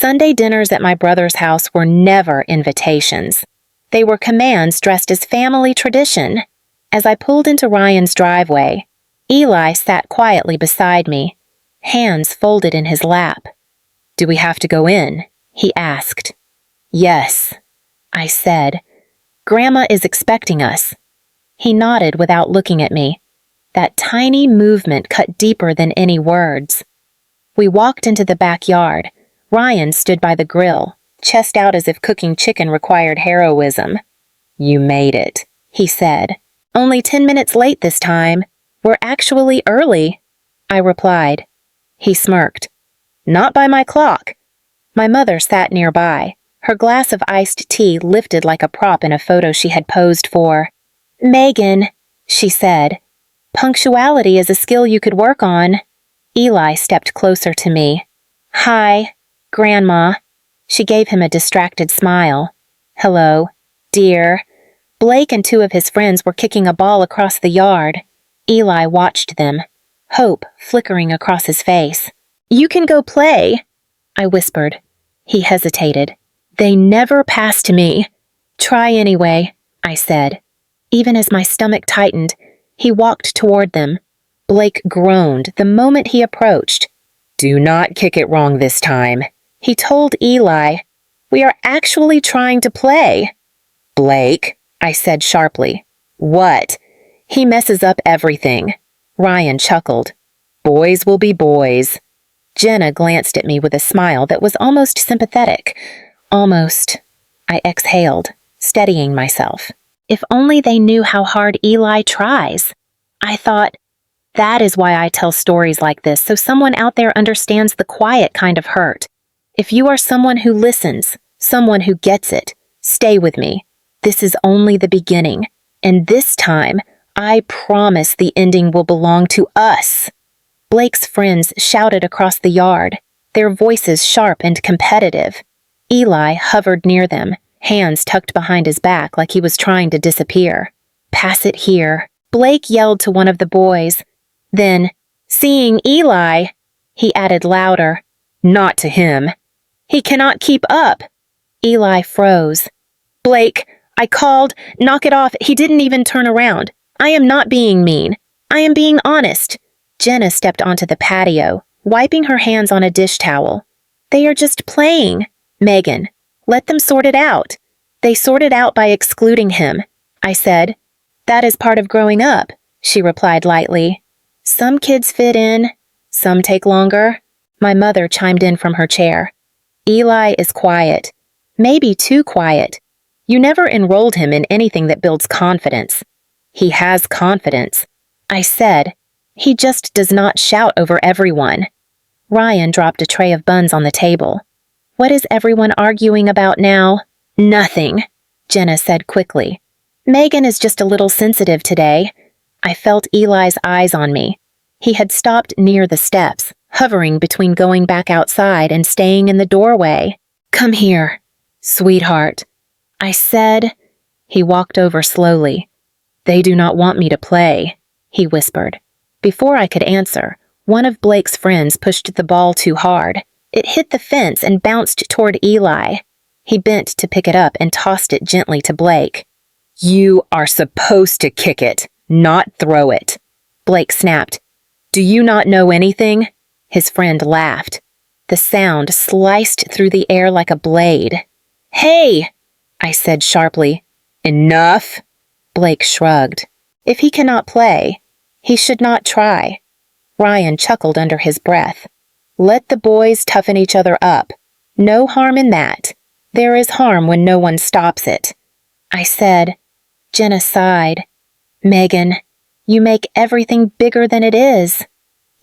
Sunday dinners at my brother's house were never invitations. They were commands dressed as family tradition. As I pulled into Ryan's driveway, Eli sat quietly beside me, hands folded in his lap. "Do we have to go in?" he asked. "Yes," I said. "Grandma is expecting us." He nodded without looking at me. That tiny movement cut deeper than any words. We walked into the backyard. Ryan stood by the grill, chest out as if cooking chicken required heroism. "You made it," he said. "Only 10 minutes late this time. We're actually early," I replied. He smirked. "Not by my clock." My mother sat nearby, her glass of iced tea lifted like a prop in a photo she had posed for. "Megan," she said, "punctuality is a skill you could work on." Eli stepped closer to me. "Hi, Grandma." She gave him a distracted smile. "Hello, dear." Blake and 2 of his friends were kicking a ball across the yard. Eli watched them, hope flickering across his face. "You can go play," I whispered. He hesitated. "They never pass to me." "Try anyway," I said. Even as my stomach tightened, he walked toward them. Blake groaned the moment he approached. "Do not kick it wrong this time," he told Eli. "We are actually trying to play." "Blake," I said sharply. "What?" "He messes up everything." Ryan chuckled. "Boys will be boys." Jenna glanced at me with a smile that was almost sympathetic. Almost. I exhaled, steadying myself. If only they knew how hard Eli tries. I thought, that is why I tell stories like this, so someone out there understands the quiet kind of hurt. If you are someone who listens, someone who gets it, stay with me. This is only the beginning, and this time, I promise the ending will belong to us. Blake's friends shouted across the yard, their voices sharp and competitive. Eli hovered near them, hands tucked behind his back like he was trying to disappear. "Pass it here," Blake yelled to one of the boys. Then, seeing Eli, he added louder, "Not to him. He cannot keep up." Eli froze. "Blake, I called, knock it off, he didn't even turn around. I am not being mean. I am being honest." Jenna stepped onto the patio, wiping her hands on a dish towel. "They are just playing. Megan, let them sort it out." "They sort it out by excluding him," I said. "That is part of growing up," she replied lightly. "Some kids fit in, some take longer." My mother chimed in from her chair. "Eli is quiet. Maybe too quiet. You never enrolled him in anything that builds confidence." "He has confidence," I said. "He just does not shout over everyone." Ryan dropped a tray of buns on the table. "What is everyone arguing about now?" "Nothing," Jenna said quickly. "Megan is just a little sensitive today." I felt Eli's eyes on me. He had stopped near the steps, hovering between going back outside and staying in the doorway. "Come here, sweetheart," I said. He walked over slowly. "They do not want me to play," he whispered. Before I could answer, one of Blake's friends pushed the ball too hard. It hit the fence and bounced toward Eli. He bent to pick it up and tossed it gently to Blake. "You are supposed to kick it, not throw it," Blake snapped. "Do you not know anything?" His friend laughed. The sound sliced through the air like a blade. "Hey!" I said sharply. "Enough!" Blake shrugged. If he cannot play, he should not try. Ryan chuckled under his breath. "Let the boys toughen each other up. No harm in that. There is harm when no one stops it." I said. Jenna sighed. "Megan, you make everything bigger than it is."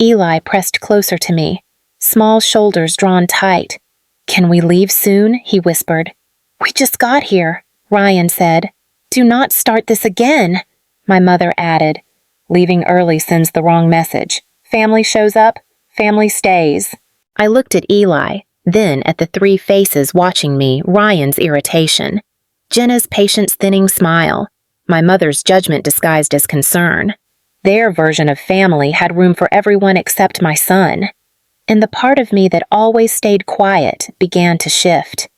Eli pressed closer to me, small shoulders drawn tight. "Can we leave soon?" he whispered. "We just got here," Ryan said. "Do not start this again," my mother added. "Leaving early sends the wrong message. Family shows up, family stays." I looked at Eli, then at the 3 faces watching me, Ryan's irritation, Jenna's patience-thinning smile, my mother's judgment disguised as concern. Their version of family had room for everyone except my son. and the part of me that always stayed quiet began to shift.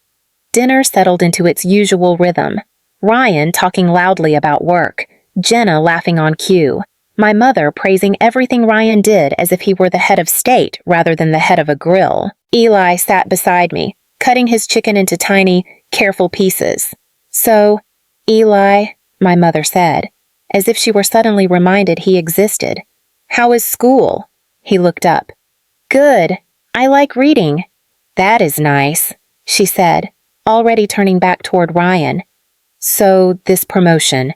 Dinner settled into its usual rhythm. Ryan talking loudly about work, Jenna laughing on cue, my mother praising everything Ryan did as if he were the head of state rather than the head of a grill. Eli sat beside me, cutting his chicken into tiny, careful pieces. "So, Eli," my mother said, as if she were suddenly reminded he existed. "How is school?" He looked up. "Good. I like reading." "That is nice," she said, already turning back toward Ryan. "So, this promotion."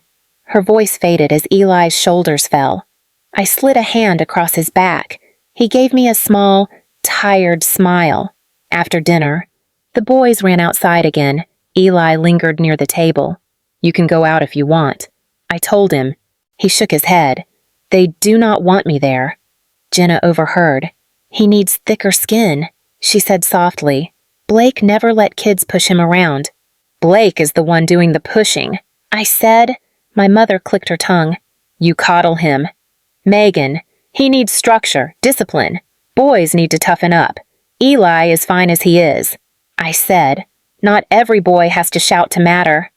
Her voice faded as Eli's shoulders fell. I slid a hand across his back. He gave me a small, tired smile. After dinner, the boys ran outside again. Eli lingered near the table. "You can go out if you want." I told him. He shook his head. "They do not want me there." Jenna overheard. "He needs thicker skin," she said softly. "Blake never let kids push him around." "Blake is the one doing the pushing," I said. My mother clicked her tongue. "You coddle him." "Megan, he needs structure, discipline. Boys need to toughen up. Eli is fine as he is." I said. "Not every boy has to shout to matter."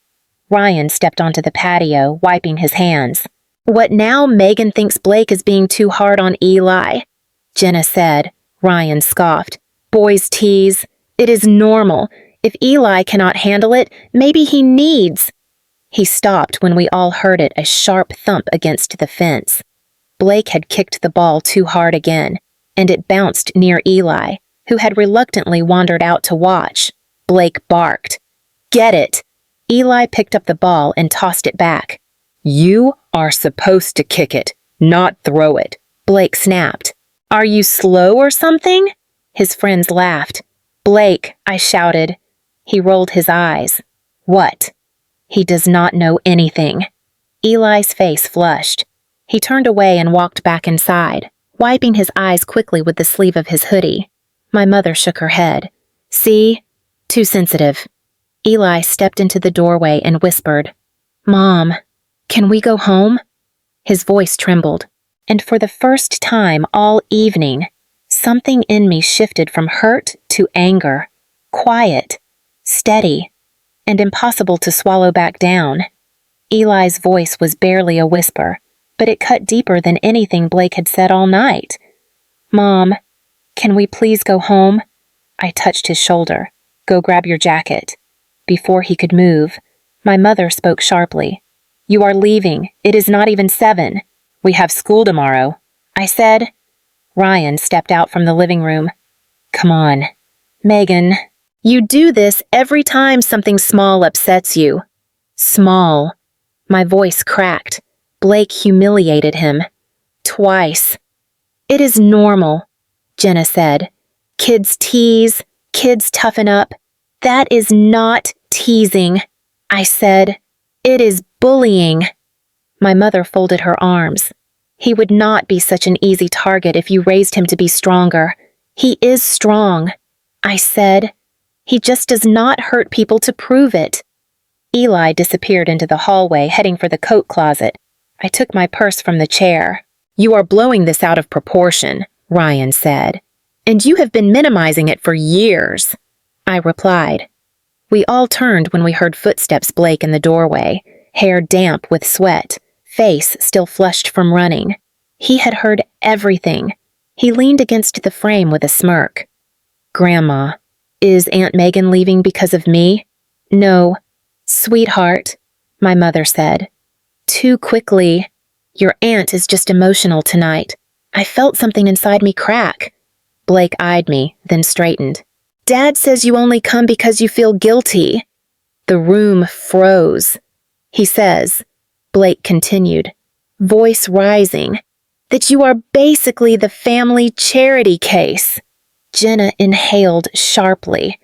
Ryan stepped onto the patio, wiping his hands. "What now? Megan thinks Blake is being too hard on Eli," Jenna said. Ryan scoffed. "Boys tease. It is normal. If Eli cannot handle it, maybe he needs." He stopped when we all heard it, a sharp thump against the fence. Blake had kicked the ball too hard again, and it bounced near Eli, who had reluctantly wandered out to watch. Blake barked. "Get it!" Eli picked up the ball and tossed it back. "You are supposed to kick it, not throw it," Blake snapped. "Are you slow or something?" His friends laughed. "Blake," I shouted. He rolled his eyes. "What?" "He does not know anything." Eli's face flushed. He turned away and walked back inside, wiping his eyes quickly with the sleeve of his hoodie. My mother shook her head. "See? Too sensitive." Eli stepped into the doorway and whispered, "Mom, can we go home?" His voice trembled, and for the first time all evening, something in me shifted from hurt to anger, quiet, steady, and impossible to swallow back down. Eli's voice was barely a whisper, but it cut deeper than anything Blake had said all night. "Mom, can we please go home?" I touched his shoulder. "Go grab your jacket." Before he could move, my mother spoke sharply. "You are leaving. It is not even 7. We have school tomorrow," I said. Ryan stepped out from the living room. "Come on. Megan, you do this every time something small upsets you." "Small." My voice cracked. Blake humiliated him. Twice. "It is normal," Jenna said. "Kids tease. Kids toughen up." "That is not teasing," I said. "It is bullying." My mother folded her arms. "He would not be such an easy target if you raised him to be stronger. He is strong," I said. "He just does not hurt people to prove it." Eli disappeared into the hallway, heading for the coat closet. I took my purse from the chair. "You are blowing this out of proportion," Ryan said. "And you have been minimizing it for years," I replied. We all turned when we heard footsteps Blake in the doorway, hair damp with sweat, face still flushed from running. He had heard everything. He leaned against the frame with a smirk. "Grandma, is Aunt Megan leaving because of me?" "No, sweetheart," my mother said. "Too quickly. Your aunt is just emotional tonight. I felt something inside me crack." Blake eyed me, then straightened. "Dad says you only come because you feel guilty." The room froze. "He says," Blake continued, voice rising, "that you are basically the family charity case." Jenna inhaled sharply.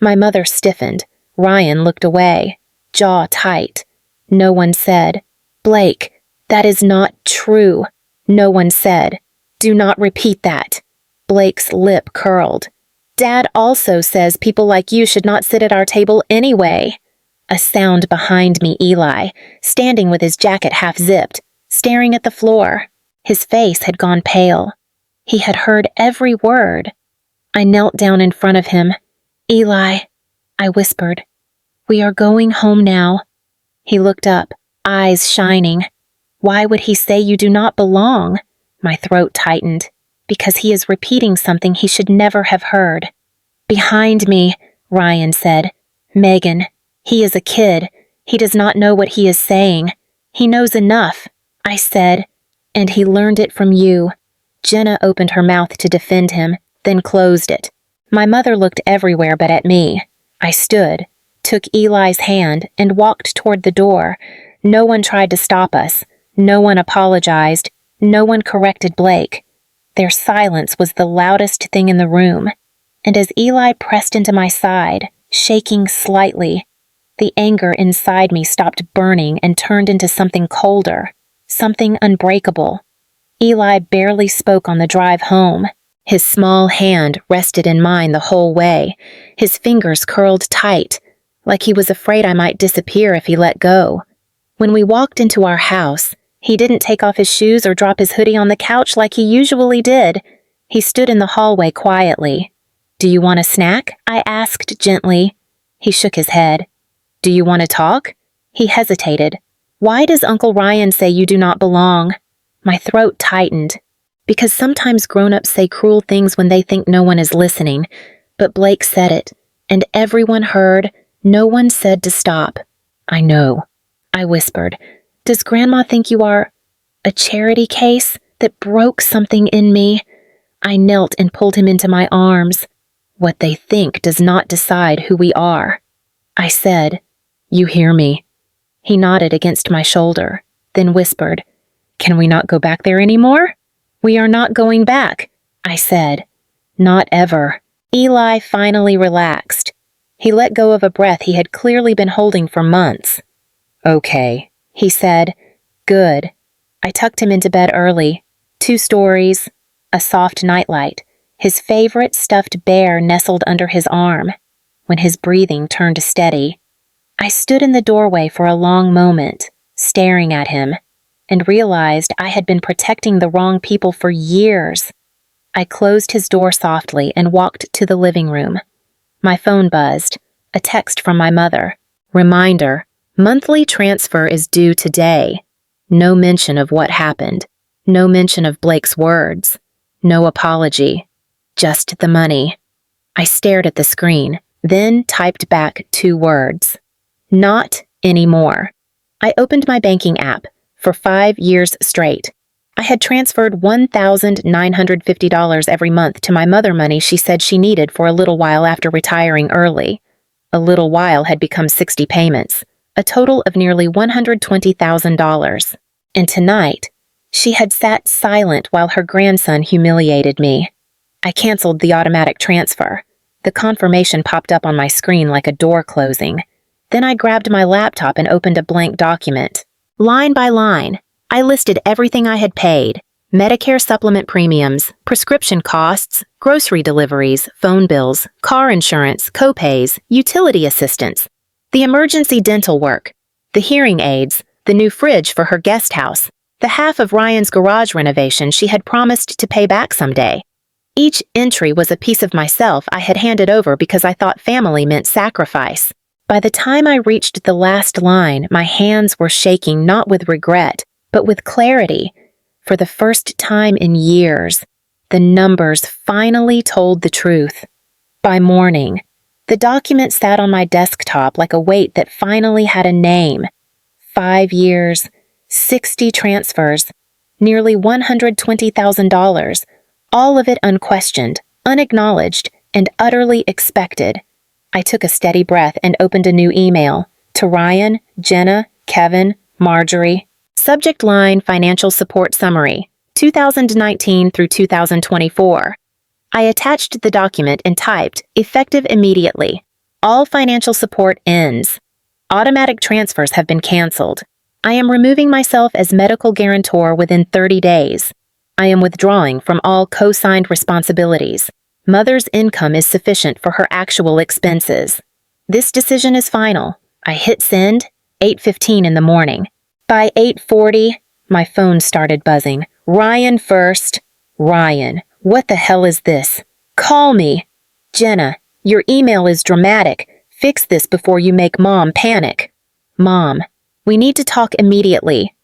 My mother stiffened. Ryan looked away, jaw tight. No one said, "Blake, that is not true." No one said, "Do not repeat that." Blake's lip curled. "Dad also says people like you should not sit at our table anyway." A sound behind me, Eli, standing with his jacket half zipped, staring at the floor. His face had gone pale. He had heard every word. I knelt down in front of him. "Eli," I whispered, "we are going home now." He looked up, eyes shining. "Why would he say you do not belong?" My throat tightened, because he is repeating something he should never have heard. "Behind me," Ryan said. "Megan, he is a kid. He does not know what he is saying. He knows enough," I said, "and he learned it from you." Jenna opened her mouth to defend him, then closed it. My mother looked everywhere but at me. I stood, took Eli's hand, and walked toward the door. No one tried to stop us. No one apologized. No one corrected Blake. Their silence was the loudest thing in the room. And as Eli pressed into my side, shaking slightly, the anger inside me stopped burning and turned into something colder, something unbreakable. Eli barely spoke on the drive home. His small hand rested in mine the whole way, his fingers curled tight, like he was afraid I might disappear if he let go. When we walked into our house, he didn't take off his shoes or drop his hoodie on the couch like he usually did. He stood in the hallway quietly. "Do you want a snack?" I asked gently. He shook his head. "Do you want to talk?" He hesitated. "Why does Uncle Ryan say you do not belong?" My throat tightened. Because sometimes grown-ups say cruel things when they think no one is listening. But Blake said it, and everyone heard. No one said to stop. "I know," I whispered. "Does Grandma think you are a charity case?" That broke something in me. I knelt and pulled him into my arms. "What they think does not decide who we are," I said. "You hear me?" He nodded against my shoulder, then whispered, "Can we not go back there anymore?" "We are not going back," I said. "Not ever." Eli finally relaxed. He let go of a breath he had clearly been holding for months. "Okay," he said. "Good." I tucked him into bed early. 2 stories, a soft nightlight, his favorite stuffed bear nestled under his arm. When his breathing turned steady, I stood in the doorway for a long moment, staring at him, and realized I had been protecting the wrong people for years. I closed his door softly and walked to the living room. My phone buzzed, a text from my mother. Reminder, monthly transfer is due today. No mention of what happened. No mention of Blake's words. No apology. Just the money. I stared at the screen, then typed back 2 words. Not anymore. I opened my banking app. For 5 years straight, I had transferred $1,950 every month to my mother, money she said she needed for a little while after retiring early. A little while had become 60 payments, a total of nearly $120,000. And tonight, she had sat silent while her grandson humiliated me. I canceled the automatic transfer. The confirmation popped up on my screen like a door closing. Then I grabbed my laptop and opened a blank document. Line by line, I listed everything I had paid: Medicare supplement premiums, prescription costs, grocery deliveries, phone bills, car insurance, copays, utility assistance, the emergency dental work, the hearing aids, the new fridge for her guest house, the half of Ryan's garage renovation she had promised to pay back someday. Each entry was a piece of myself I had handed over because I thought family meant sacrifice. By the time I reached the last line, my hands were shaking not with regret, but with clarity. For the first time in years, the numbers finally told the truth. By morning, the document sat on my desktop like a weight that finally had a name. 5 years, 60 transfers, nearly $120,000, all of it unquestioned, unacknowledged, and utterly expected. I took a steady breath and opened a new email to Ryan, Jenna, Kevin, Marjorie. Subject line: Financial Support Summary, 2019 through 2024. I attached the document and typed, effective immediately. All financial support ends. Automatic transfers have been canceled. I am removing myself as medical guarantor within 30 days. I am withdrawing from all co-signed responsibilities. Mother's income is sufficient for her actual expenses. This decision is final. I hit send, 8:15 in the morning. By 8:40, my phone started buzzing. Ryan first. Ryan, what the hell is this? Call me. Jenna, your email is dramatic. Fix this before you make Mom panic. Mom, we need to talk immediately.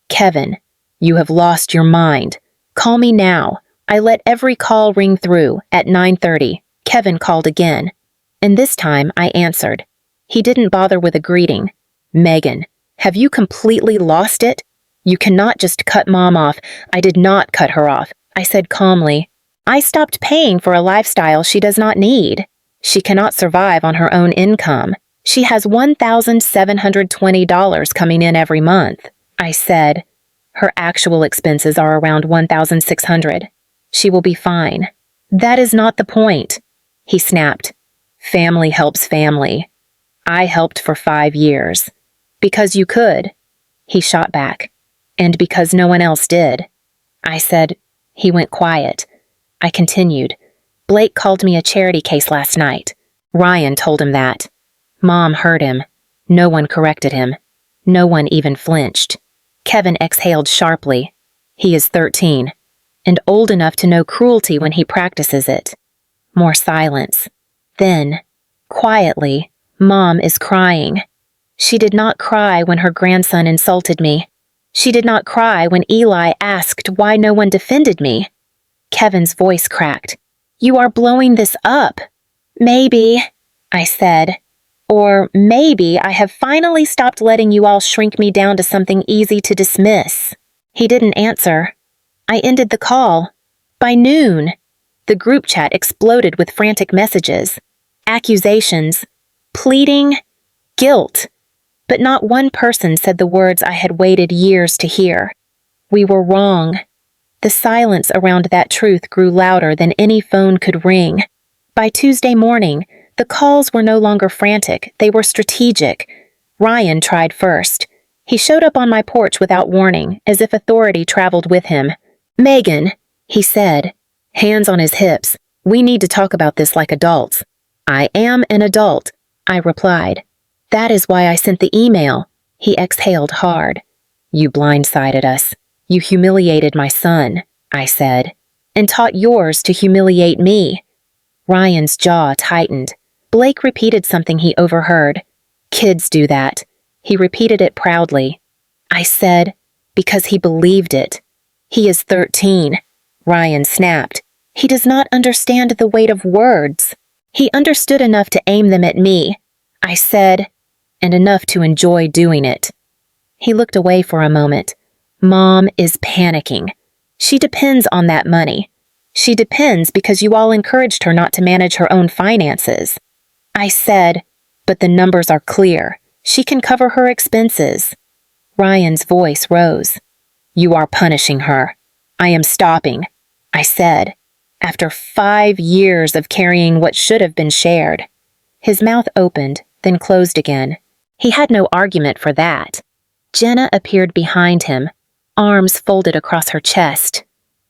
Kevin, you have lost your mind. Call me now. I let every call ring through. At 9:30, Kevin called again. And this time I answered. He didn't bother with a greeting. Megan, have you completely lost it? You cannot just cut Mom off. I did not cut her off. I said calmly. I stopped paying for a lifestyle she does not need. She cannot survive on her own income. She has $1,720 coming in every month. I said, her actual expenses are around $1,600. She will be fine. That is not the point. He snapped. Family helps family. I helped for 5 years. Because you could. He shot back. And because no one else did. I said. He went quiet. I continued. Blake called me a charity case last night. Ryan told him that. Mom heard him. No one corrected him. No one even flinched. Kevin exhaled sharply. He is 13, and old enough to know cruelty when he practices it. More silence. Then, quietly, Mom is crying. She did not cry when her grandson insulted me. She did not cry when Eli asked why no one defended me. Kevin's voice cracked. You are blowing this up. Maybe, I said. Or maybe I have finally stopped letting you all shrink me down to something easy to dismiss. He didn't answer. I ended the call. By noon, the group chat exploded with frantic messages, accusations, pleading, guilt. But not one person said the words I had waited years to hear. We were wrong. The silence around that truth grew louder than any phone could ring. By Tuesday morning, the calls were no longer frantic, they were strategic. Ryan tried first. He showed up on my porch without warning, as if authority traveled with him. Megan, he said, hands on his hips, we need to talk about this like adults. I am an adult, I replied. That is why I sent the email. He exhaled hard. You blindsided us. You humiliated my son, I said, and taught yours to humiliate me. Ryan's jaw tightened. Blake repeated something he overheard. Kids do that. He repeated it proudly. I said, because he believed it. He is 13. Ryan snapped. He does not understand the weight of words. He understood enough to aim them at me. I said, and enough to enjoy doing it. He looked away for a moment. Mom is panicking. She depends on that money. She depends because you all encouraged her not to manage her own finances. I said, but the numbers are clear. She can cover her expenses. Ryan's voice rose. You are punishing her. I am stopping, I said, after 5 years of carrying what should have been shared. His mouth opened, then closed again. He had no argument for that. Jenna appeared behind him, arms folded across her chest.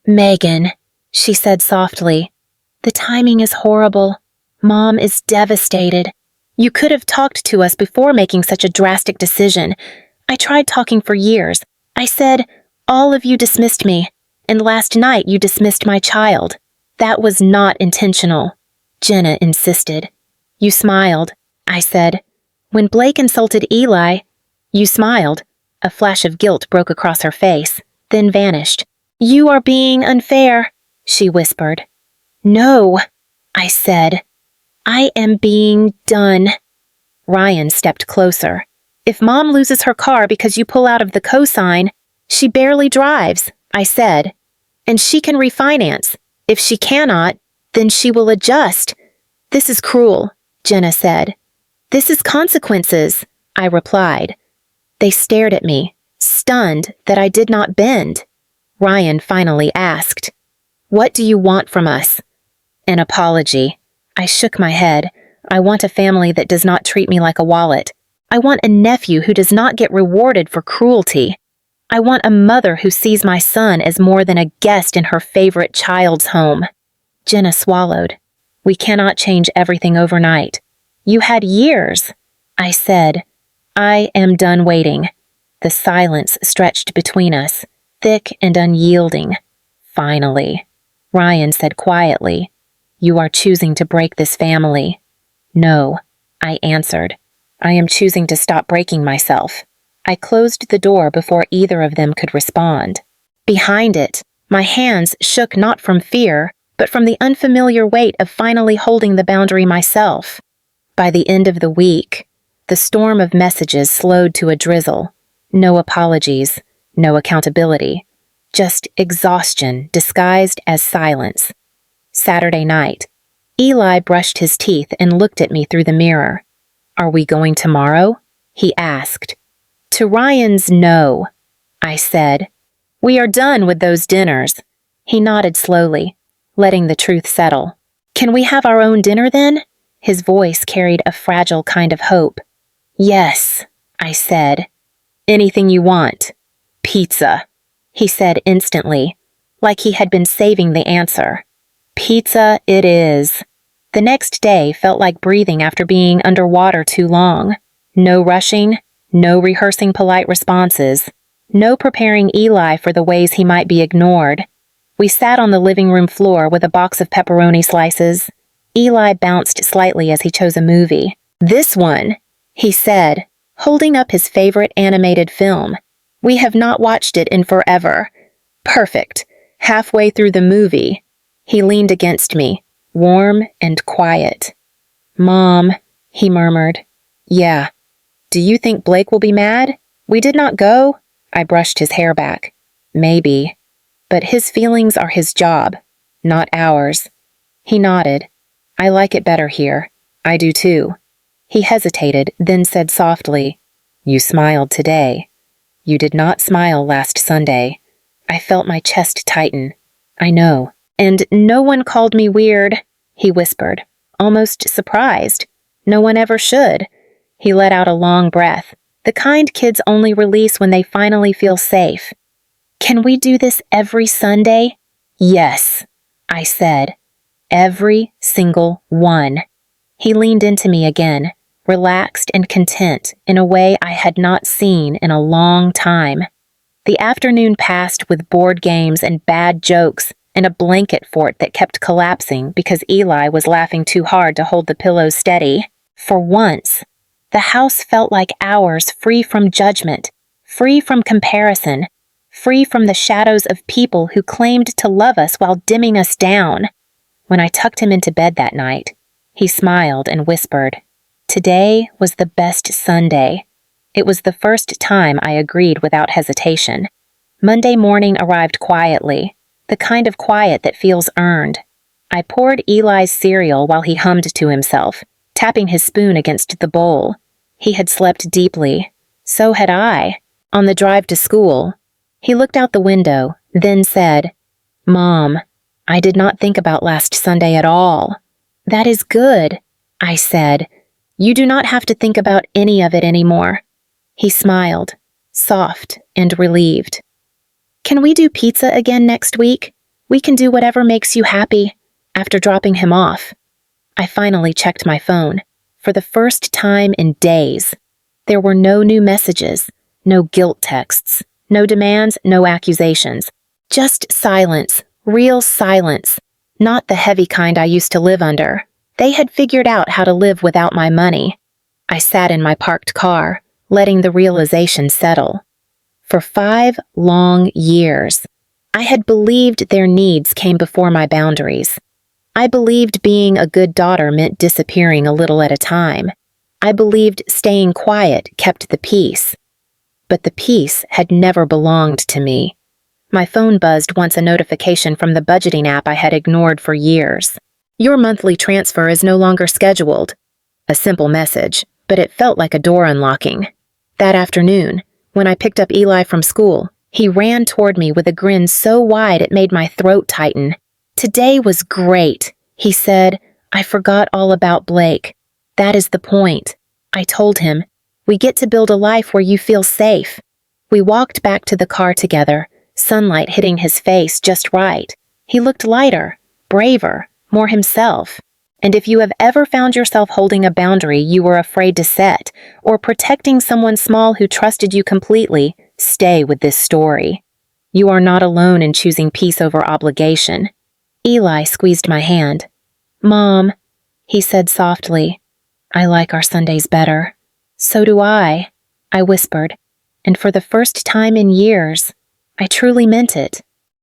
Megan, she said softly, the timing is horrible. Mom is devastated. You could have talked to us before making such a drastic decision. I tried talking for years. I said, all of you dismissed me, and last night you dismissed my child. That was not intentional. Jenna insisted. You smiled, I said. When Blake insulted Eli, you smiled. A flash of guilt broke across her face, then vanished. You are being unfair, she whispered. No, I said. I am being done. Ryan stepped closer. If Mom loses her car because you pull out of the cosign, she barely drives, I said. And she can refinance. If she cannot, then she will adjust. This is cruel, Jenna said. This is consequences, I replied. They stared at me, stunned that I did not bend. Ryan finally asked, What do you want from us? An apology. I shook my head. I want a family that does not treat me like a wallet. I want a nephew who does not get rewarded for cruelty. I want a mother who sees my son as more than a guest in her favorite child's home. Jenna swallowed. We cannot change everything overnight. You had years. I said, I am done waiting. The silence stretched between us, thick and unyielding. Finally, Ryan said quietly, You are choosing to break this family. No, I answered. I am choosing to stop breaking myself. I closed the door before either of them could respond. Behind it, my hands shook not from fear, but from the unfamiliar weight of finally holding the boundary myself. By the end of the week, the storm of messages slowed to a drizzle. No apologies, no accountability, just exhaustion disguised as silence. Saturday night, Eli brushed his teeth and looked at me through the mirror. "Are we going tomorrow?" he asked. "To Ryan's, no," I said. "We are done with those dinners." He nodded slowly, letting the truth settle. "Can we have our own dinner then?" His voice carried a fragile kind of hope. "Yes," I said. "Anything you want." "Pizza," he said instantly, like he had been saving the answer. "Pizza it is." The next day felt like breathing after being underwater too long. No rushing, no rehearsing polite responses, no preparing Eli for the ways he might be ignored. We sat on the living room floor with a box of pepperoni slices. Eli bounced slightly as he chose a movie. "This one," he said, holding up his favorite animated film. "We have not watched it in forever." "Perfect." Halfway through the movie, he leaned against me, warm and quiet. "Mom," he murmured. "Yeah. Do you think Blake will be mad? We did not go?" I brushed his hair back. "Maybe. But his feelings are his job, not ours." He nodded. "I like it better here. I do too." He hesitated, then said softly, "You smiled today. You did not smile last Sunday." I felt my chest tighten. "I know. And no one called me weird," he whispered, almost surprised. "No one ever should." He let out a long breath, the kind kids only release when they finally feel safe. "Can we do this every Sunday?" "Yes," I said. "Every single one." He leaned into me again, relaxed and content in a way I had not seen in a long time. The afternoon passed with board games and bad jokes and a blanket fort that kept collapsing because Eli was laughing too hard to hold the pillows steady. For once, the house felt like ours, free from judgment, free from comparison, free from the shadows of people who claimed to love us while dimming us down. When I tucked him into bed that night, he smiled and whispered, "Today was the best Sunday." It was the first time I agreed without hesitation. Monday morning arrived quietly, the kind of quiet that feels earned. I poured Eli's cereal while he hummed to himself, tapping his spoon against the bowl. He had slept deeply. So had I. On the drive to school, he looked out the window, then said, "Mom, I did not think about last Sunday at all." "That is good," I said. "You do not have to think about any of it anymore." He smiled, soft and relieved. "Can we do pizza again next week? We can do whatever makes you happy." After dropping him off, I finally checked my phone. For the first time in days, there were no new messages, no guilt texts, no demands, no accusations. Just silence, real silence, not the heavy kind I used to live under. They had figured out how to live without my money. I sat in my parked car, letting the realization settle. For 5 long years, I had believed their needs came before my boundaries. I believed being a good daughter meant disappearing a little at a time. I believed staying quiet kept the peace. But the peace had never belonged to me. My phone buzzed once a notification from the budgeting app I had ignored for years. "Your monthly transfer is no longer scheduled." A simple message, but it felt like a door unlocking. That afternoon, when I picked up Eli from school, he ran toward me with a grin so wide it made my throat tighten. "Today was great," he said. "I forgot all about Blake. That is the point." I told him, "We get to build a life where you feel safe." We walked back to the car together, sunlight hitting his face just right. He looked lighter, braver, more himself. And if you have ever found yourself holding a boundary you were afraid to set, or protecting someone small who trusted you completely, stay with this story. You are not alone in choosing peace over obligation. Eli squeezed my hand. "Mom," he said softly, "I like our Sundays better." "So do I whispered, and for the first time in years, I truly meant it.